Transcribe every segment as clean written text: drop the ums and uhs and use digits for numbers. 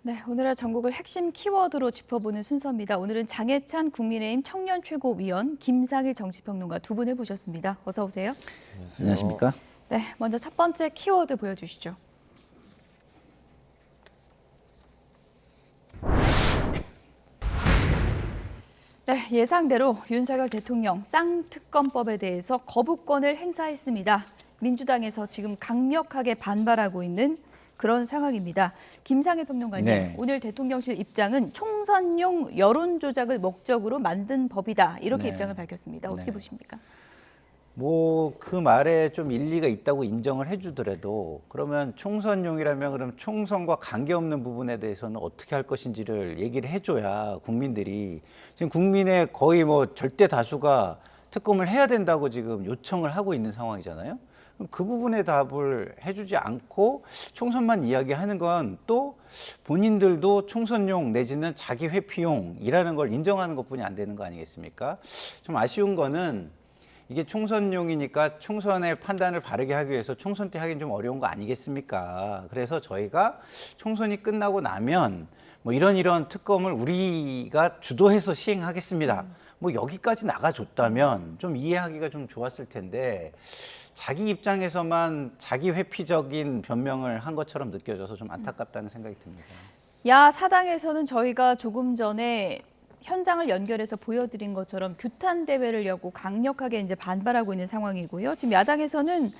네, 오늘의 전국을 핵심 키워드로 짚어보는 순서입니다. 오늘은 장해찬 국민의힘 청년 최고위원, 김상일 정치평론가 두 분을 모셨습니다. 어서 오세요. 안녕하십니까? 네, 먼저 첫 번째 키워드 보여주시죠. 네, 예상대로 윤석열 대통령 쌍특검법에 대해서 거부권을 행사했습니다. 민주당에서 지금 강력하게 반발하고 있는 그런 상황입니다. 김상일 평론가님, 네. 오늘 대통령실 입장은 총선용 여론 조작을 목적으로 만든 법이다. 이렇게 네. 입장을 밝혔습니다. 어떻게 네. 보십니까? 뭐 그 말에 좀 일리가 있다고 인정을 해주더라도 그러면 총선용이라면 그럼 총선과 관계없는 부분에 대해서는 어떻게 할 것인지를 얘기를 해줘야 국민들이 지금 국민의 거의 뭐 절대 다수가 특검을 해야 된다고 지금 요청을 하고 있는 상황이잖아요. 그럼 그 부분에 답을 해주지 않고 총선만 이야기하는 건 또 본인들도 총선용 내지는 자기 회피용이라는 걸 인정하는 것뿐이 안 되는 거 아니겠습니까? 좀 아쉬운 거는 이게 총선용이니까 총선의 판단을 바르게 하기 위해서 총선 때 하긴 좀 어려운 거 아니겠습니까? 그래서 저희가 총선이 끝나고 나면 뭐 이런 특검을 우리가 주도해서 시행하겠습니다. 뭐 여기까지 나가줬다면 좀 이해하기가 좀 좋았을 텐데 자기 입장에서만 자기 회피적인 변명을 한 것처럼 느껴져서 좀 안타깝다는 생각이 듭니다. 야 사당에서는 저희가 조금 전에 현장을 연결해서 보여드린 것처럼 규탄 대회를 여고 강력하게 이제 반발하고 있는 상황이고요. 지금 야당에서는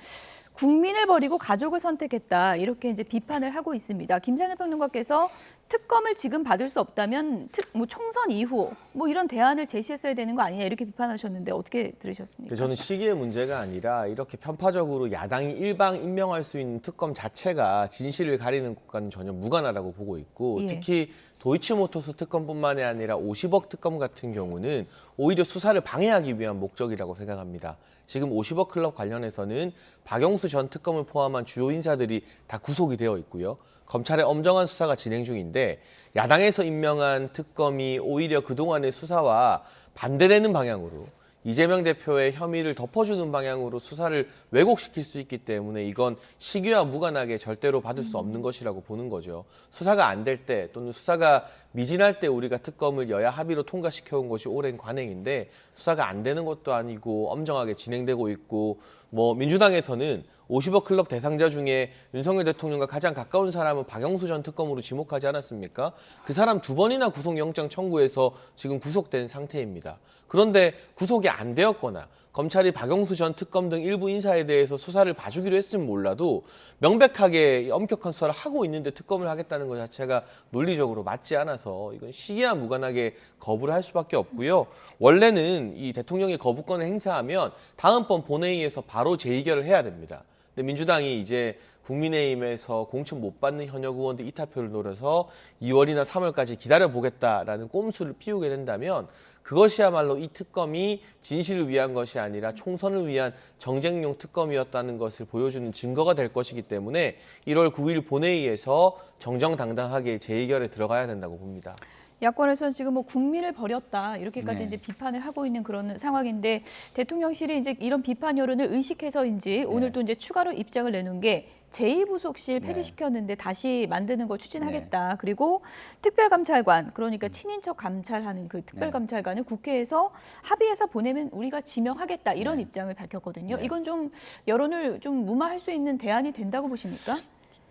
국민을 버리고 가족을 선택했다 이렇게 이제 비판을 하고 있습니다. 김상일 평론가께서 특검을 지금 받을 수 없다면 총선 이후 뭐 이런 대안을 제시했어야 되는 거 아니냐 이렇게 비판하셨는데 어떻게 들으셨습니까? 저는 시기의 문제가 아니라 이렇게 편파적으로 야당이 일방 임명할 수 있는 특검 자체가 진실을 가리는 것과는 전혀 무관하다고 보고 있고 예. 특히 도이치모터스 특검뿐만이 아니라 50억 특검 같은 경우는 오히려 수사를 방해하기 위한 목적이라고 생각합니다. 지금 50억 클럽 관련해서는 박영수 전 특검을 포함한 주요 인사들이 다 구속이 되어 있고요. 검찰의 엄정한 수사가 진행 중인데 야당에서 임명한 특검이 오히려 그동안의 수사와 반대되는 방향으로 이재명 대표의 혐의를 덮어주는 방향으로 수사를 왜곡시킬 수 있기 때문에 이건 시기와 무관하게 절대로 받을 수 없는 것이라고 보는 거죠. 수사가 안 될 때 또는 수사가 미진할 때 우리가 특검을 여야 합의로 통과시켜온 것이 오랜 관행인데 수사가 안 되는 것도 아니고 엄정하게 진행되고 있고 뭐 민주당에서는 50억 클럽 대상자 중에 윤석열 대통령과 가장 가까운 사람은 박영수 전 특검으로 지목하지 않았습니까? 그 사람 2번이나 구속영장 청구해서 지금 구속된 상태입니다. 그런데 구속이 안 되었거나 검찰이 박영수 전 특검 등 일부 인사에 대해서 수사를 봐주기로 했으면 몰라도 명백하게 엄격한 수사를 하고 있는데 특검을 하겠다는 것 자체가 논리적으로 맞지 않아서 이건 시기와 무관하게 거부를 할 수밖에 없고요. 원래는 이 대통령이 거부권을 행사하면 다음번 본회의에서 바로 재의결을 해야 됩니다. 근데 민주당이 이제 국민의힘에서 공천 못 받는 현역 의원들 이타표를 노려서 2월이나 3월까지 기다려보겠다라는 꼼수를 피우게 된다면 그것이야말로 이 특검이 진실을 위한 것이 아니라 총선을 위한 정쟁용 특검이었다는 것을 보여주는 증거가 될 것이기 때문에 1월 9일 본회의에서 정정당당하게 재의결에 들어가야 된다고 봅니다. 야권에서는 지금 뭐 국민을 버렸다 이렇게까지 네. 이제 비판을 하고 있는 그런 상황인데 대통령실이 이제 이런 비판 여론을 의식해서인지 오늘 또 이제 추가로 입장을 내놓은 게 제2부속실 폐지시켰는데 다시 만드는 거 추진하겠다. 그리고 특별감찰관, 그러니까 친인척 감찰하는 그 특별감찰관을 국회에서 합의해서 보내면 우리가 지명하겠다. 이런 입장을 밝혔거든요. 이건 좀 여론을 좀 무마할 수 있는 대안이 된다고 보십니까?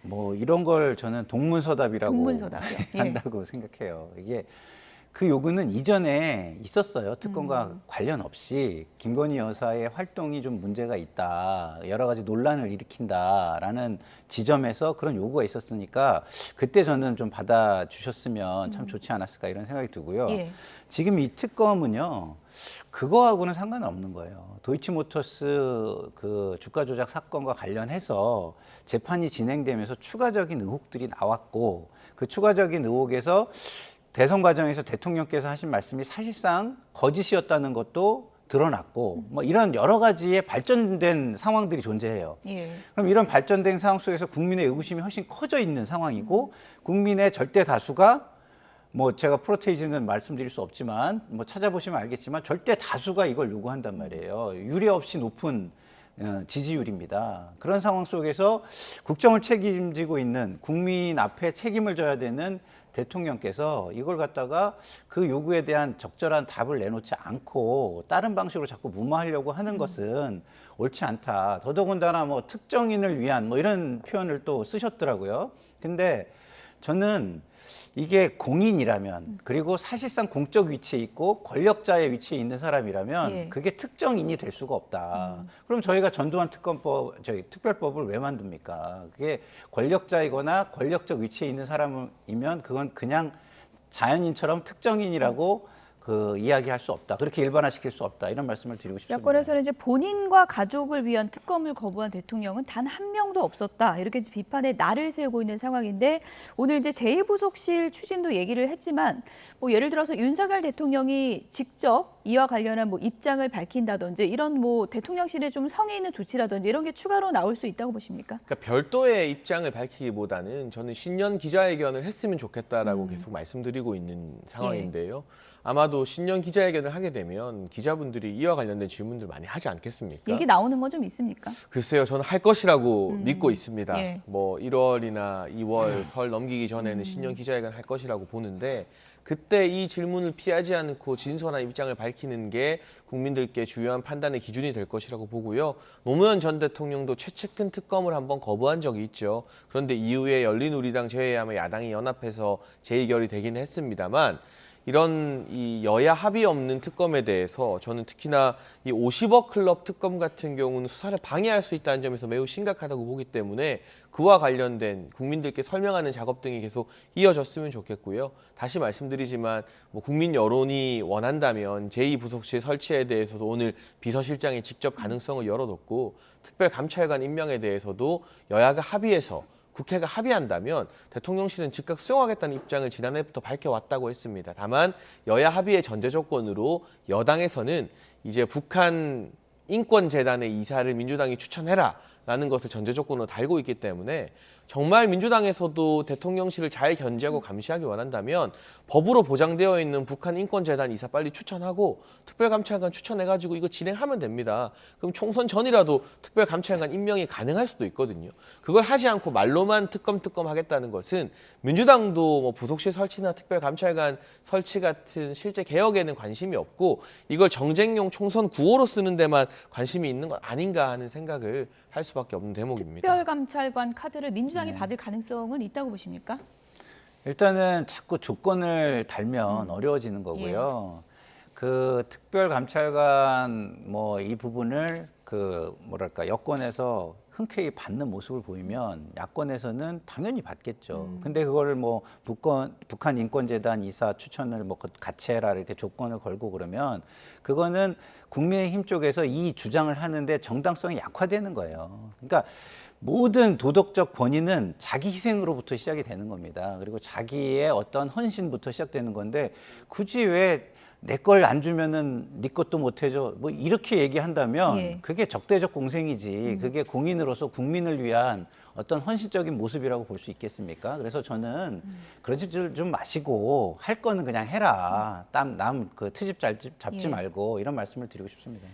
뭐 이런 걸 저는 동문서답이라고 동문서답이요. 예. 한다고 생각해요. 이게 그 요구는 이전에 있었어요. 특검과 관련 없이 김건희 여사의 활동이 좀 문제가 있다. 여러 가지 논란을 일으킨다라는 지점에서 그런 요구가 있었으니까 그때 저는 좀 받아주셨으면 참 좋지 않았을까 이런 생각이 들고요. 예. 지금 이 특검은요. 그거하고는 상관없는 거예요. 도이치모터스 그 주가 조작 사건과 관련해서 재판이 진행되면서 추가적인 의혹들이 나왔고 그 추가적인 의혹에서 대선 과정에서 대통령께서 하신 말씀이 사실상 거짓이었다는 것도 드러났고 뭐 이런 여러 가지의 발전된 상황들이 존재해요. 예. 그럼 이런 발전된 상황 속에서 국민의 의구심이 훨씬 커져 있는 상황이고 국민의 절대 다수가 뭐 제가 프로테이지는 말씀드릴 수 없지만 뭐 찾아보시면 알겠지만 절대 다수가 이걸 요구한단 말이에요. 유례 없이 높은 지지율입니다. 그런 상황 속에서 국정을 책임지고 있는 국민 앞에 책임을 져야 되는 대통령께서 이걸 갖다가 그 요구에 대한 적절한 답을 내놓지 않고 다른 방식으로 자꾸 무마하려고 하는 것은 옳지 않다. 더더군다나 뭐 특정인을 위한 뭐 이런 표현을 또 쓰셨더라고요. 근데 저는 이게 공인이라면 그리고 사실상 공적 위치에 있고 권력자의 위치에 있는 사람이라면 예. 그게 특정인이 될 수가 없다. 그럼 저희가 전두환 특별법을 왜 만듭니까? 그게 권력자이거나 권력적 위치에 있는 사람이면 그건 그냥 자연인처럼 특정인이라고 그 이야기할 수 없다. 그렇게 일반화시킬 수 없다. 이런 말씀을 드리고 싶습니다. 야권에서는 이제 본인과 가족을 위한 특검을 거부한 대통령은 단 한 명도 없었다. 이렇게 이제 비판의 날을 세우고 있는 상황인데 오늘 이제 제2부속실 추진도 얘기를 했지만 뭐 예를 들어서 윤석열 대통령이 직접 이와 관련한 뭐 입장을 밝힌다든지 이런 뭐 대통령실에 좀 성의 있는 조치라든지 이런 게 추가로 나올 수 있다고 보십니까? 그러니까 별도의 입장을 밝히기보다는 저는 신년 기자회견을 했으면 좋겠다라고 계속 말씀드리고 있는 상황인데요. 아마도 신년 기자회견을 하게 되면 기자분들이 이와 관련된 질문들 많이 하지 않겠습니까? 얘기 나오는 건 좀 있습니까? 글쎄요, 저는 할 것이라고 믿고 있습니다. 예. 뭐 1월이나 2월 설 넘기기 전에는 신년 기자회견 할 것이라고 보는데 그때 이 질문을 피하지 않고 진솔한 입장을 밝히는 게 국민들께 주요한 판단의 기준이 될 것이라고 보고요. 노무현 전 대통령도 최측근 특검을 한번 거부한 적이 있죠. 그런데 이후에 열린우리당 제외하면 야당이 연합해서 재의결이 되긴 했습니다만 이런 이 여야 합의 없는 특검에 대해서 저는 특히나 이 50억 클럽 특검 같은 경우는 수사를 방해할 수 있다는 점에서 매우 심각하다고 보기 때문에 그와 관련된 국민들께 설명하는 작업 등이 계속 이어졌으면 좋겠고요. 다시 말씀드리지만 뭐 국민 여론이 원한다면 제2부속실 설치에 대해서도 오늘 비서실장이 직접 가능성을 열어뒀고 특별감찰관 임명에 대해서도 여야가 합의해서 국회가 합의한다면 대통령실은 즉각 수용하겠다는 입장을 지난해부터 밝혀왔다고 했습니다. 다만 여야 합의의 전제 조건으로 여당에서는 이제 북한 인권재단의 이사를 민주당이 추천해라라는 것을 전제 조건으로 달고 있기 때문에 정말 민주당에서도 대통령실을 잘 견제하고 감시하기 원한다면 법으로 보장되어 있는 북한 인권재단 이사 빨리 추천하고 특별감찰관 추천해가지고 이거 진행하면 됩니다. 그럼 총선 전이라도 특별감찰관 임명이 가능할 수도 있거든요. 그걸 하지 않고 말로만 특검 하겠다는 것은 민주당도 뭐 부속실 설치나 특별감찰관 설치 같은 실제 개혁에는 관심이 없고 이걸 정쟁용 총선 구호로 쓰는 데만 관심이 있는 것 아닌가 하는 생각을 할 수밖에 없는 대목입니다. 특별감찰관 카드를 민주당이 받을 가능성은 있다고 보십니까? 일단은 자꾸 조건을 달면 어려워지는 거고요. 그 특별감찰관 뭐 이 부분을 그 뭐랄까 여권에서 흔쾌히 받는 모습을 보이면 야권에서는 당연히 받겠죠. 근데 그거를 뭐 북한 인권재단 이사 추천을 뭐 같이 해라 이렇게 조건을 걸고 그러면 그거는 국민의힘 쪽에서 이 주장을 하는데 정당성이 약화되는 거예요. 그러니까 모든 도덕적 권위는 자기 희생으로부터 시작이 되는 겁니다. 그리고 자기의 어떤 헌신부터 시작되는 건데 굳이 왜 내 걸 안 주면은 네 것도 못 해줘 뭐 이렇게 얘기한다면 예. 그게 적대적 공생이지 그게 공인으로서 국민을 위한 어떤 헌신적인 모습이라고 볼 수 있겠습니까? 그래서 저는 그러지 좀 마시고 할 거는 그냥 해라. 남 그 트집 잡지 예. 말고 이런 말씀을 드리고 싶습니다.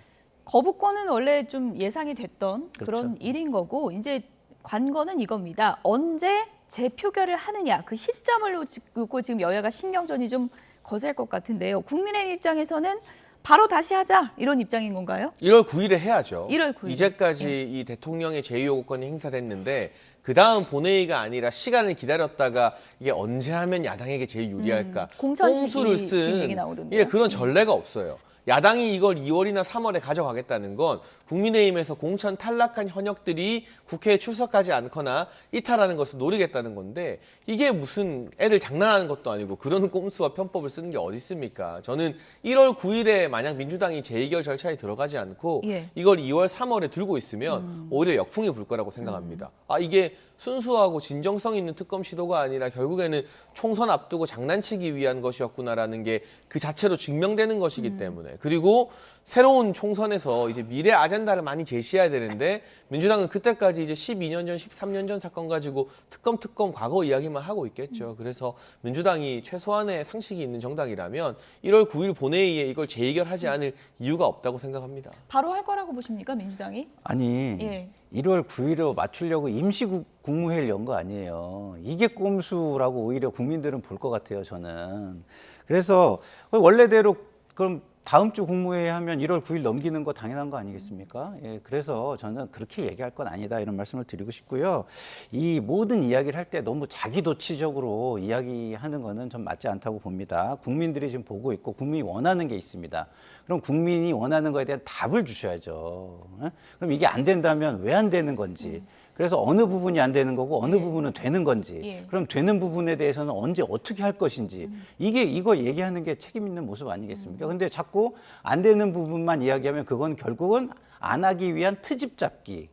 거부권은 원래 좀 예상이 됐던 그렇죠. 그런 일인 거고 이제 관건은 이겁니다. 언제 재표결을 하느냐 그 시점을 놓고 지금 여야가 신경전이 좀 거셀 것 같은데요. 국민의힘 입장에서는 바로 다시 하자 이런 입장인 건가요? 1월 9일에 해야죠. 1월 9일. 이제까지 이 대통령의 제2요구권이 행사됐는데 그 다음 본회의가 아니라 시간을 기다렸다가 이게 언제 하면 야당에게 제일 유리할까? 공천식이 꼼수를 지금 얘기 쓴 나오던데요. 예, 그런 전례가 없어요. 야당이 이걸 2월이나 3월에 가져가겠다는 건 국민의힘에서 공천 탈락한 현역들이 국회에 출석하지 않거나 이탈하는 것을 노리겠다는 건데 이게 무슨 애들 장난하는 것도 아니고 그런 꼼수와 편법을 쓰는 게 어디 있습니까? 저는 1월 9일에 만약 민주당이 재의결 절차에 들어가지 않고 예. 이걸 2월 3월에 들고 있으면 오히려 역풍이 불 거라고 생각합니다. 아 이게 순수하고 진정성 있는 특검 시도가 아니라 결국에는 총선 앞두고 장난치기 위한 것이었구나라는 게 그 자체로 증명되는 것이기 때문에 때문에. 그리고 새로운 총선에서 이제 미래 아젠다를 많이 제시해야 되는데 민주당은 그때까지 이제 12년 전, 13년 전 사건 가지고 특검 과거 이야기만 하고 있겠죠. 그래서 민주당이 최소한의 상식이 있는 정당이라면 1월 9일 본회의에 이걸 재의결하지 않을 이유가 없다고 생각합니다. 바로 할 거라고 보십니까, 민주당이? 아니, 예. 1월 9일로 맞추려고 임시 국무회의를 연 거 아니에요. 이게 꼼수라고 오히려 국민들은 볼 것 같아요, 저는. 그래서 원래대로 그럼 다음 주 국무회의 하면 1월 9일 넘기는 거 당연한 거 아니겠습니까? 예, 그래서 저는 그렇게 얘기할 건 아니다 이런 말씀을 드리고 싶고요. 이 모든 이야기를 할 때 너무 자기도취적으로 이야기하는 거는 좀 맞지 않다고 봅니다. 국민들이 지금 보고 있고 국민이 원하는 게 있습니다. 그럼 국민이 원하는 거에 대한 답을 주셔야죠. 예? 그럼 이게 안 된다면 왜 안 되는 건지. 그래서 어느 부분이 안 되는 거고 어느 부분은 되는 건지, 예. 그럼 되는 부분에 대해서는 언제 어떻게 할 것인지, 이거 얘기하는 게 책임 있는 모습 아니겠습니까? 근데 자꾸 안 되는 부분만 이야기하면 그건 결국은 안 하기 위한 트집 잡기,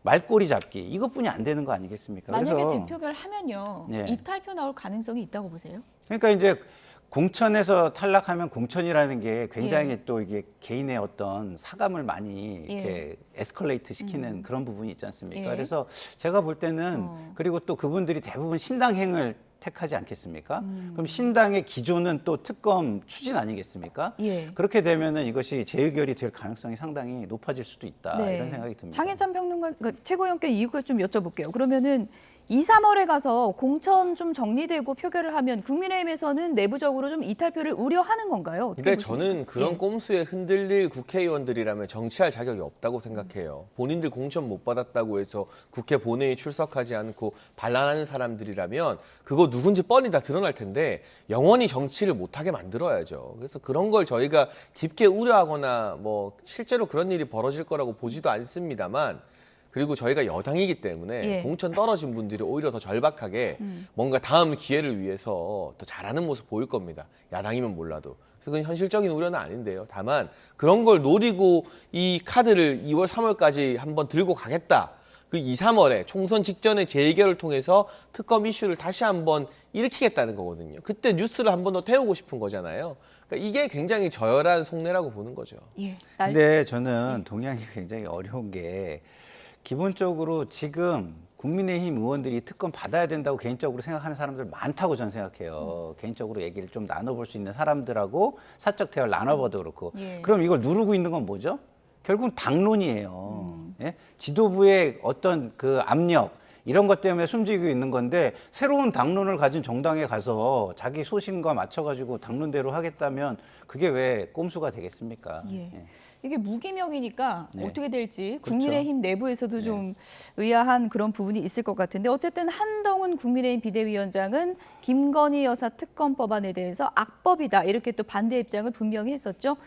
말꼬리 잡기, 이것뿐이 안 되는 거 아니겠습니까? 만약에 재표결 하면요, 예. 이탈표 나올 가능성이 있다고 보세요? 그러니까 이제 공천에서 탈락하면 공천이라는 게 굉장히 예. 또 이게 개인의 어떤 사감을 많이 예. 이렇게 에스컬레이트 시키는 그런 부분이 있지 않습니까? 예. 그래서 제가 볼 때는 그리고 또 그분들이 대부분 신당행을 택하지 않겠습니까? 그럼 신당의 기조는 또 특검 추진 아니겠습니까? 예. 그렇게 되면은 이것이 재의결이 될 가능성이 상당히 높아질 수도 있다 네. 이런 생각이 듭니다. 장혜찬 평론가, 그러니까 최고위원께 이거 좀 여쭤볼게요. 그러면은 2, 3월에 가서 공천 좀 정리되고 표결을 하면 국민의힘에서는 내부적으로 좀 이탈표를 우려하는 건가요? 어떻게 근데 보십니까? 저는 그런 예. 꼼수에 흔들릴 국회의원들이라면 정치할 자격이 없다고 생각해요. 본인들 공천 못 받았다고 해서 국회 본회의 출석하지 않고 반란하는 사람들이라면 그거 누군지 뻔히 다 드러날 텐데 영원히 정치를 못하게 만들어야죠. 그래서 그런 걸 저희가 깊게 우려하거나 뭐 실제로 그런 일이 벌어질 거라고 보지도 않습니다만, 그리고 저희가 여당이기 때문에 예. 공천 떨어진 분들이 오히려 더 절박하게 뭔가 다음 기회를 위해서 더 잘하는 모습 보일 겁니다. 야당이면 몰라도. 그래서 그건 현실적인 우려는 아닌데요. 다만 그런 걸 노리고 이 카드를 2월, 3월까지 한번 들고 가겠다. 그 2, 3월에 총선 직전에 재의결을 통해서 특검 이슈를 다시 한번 일으키겠다는 거거든요. 그때 뉴스를 한 번 더 태우고 싶은 거잖아요. 그러니까 이게 굉장히 저열한 속내라고 보는 거죠. 예. 근데 저는 동의하기 굉장히 어려운 게 기본적으로 지금 국민의힘 의원들이 특검 받아야 된다고 개인적으로 생각하는 사람들 많다고 저는 생각해요. 개인적으로 얘기를 좀 나눠볼 수 있는 사람들하고 사적 대화를 나눠봐도 그렇고. 예. 그럼 이걸 누르고 있는 건 뭐죠? 결국은 당론이에요. 예? 지도부의 어떤 그 압력, 이런 것 때문에 숨지고 있는 건데 새로운 당론을 가진 정당에 가서 자기 소신과 맞춰가지고 당론대로 하겠다면 그게 왜 꼼수가 되겠습니까? 예. 예. 이게 무기명이니까 네. 어떻게 될지 그렇죠. 국민의힘 내부에서도 좀 의아한 그런 부분이 있을 것 같은데, 어쨌든 한동훈 국민의힘 비대위원장은 김건희 여사 특검 법안에 대해서 악법이다 이렇게 또 반대 입장을 분명히 했었죠.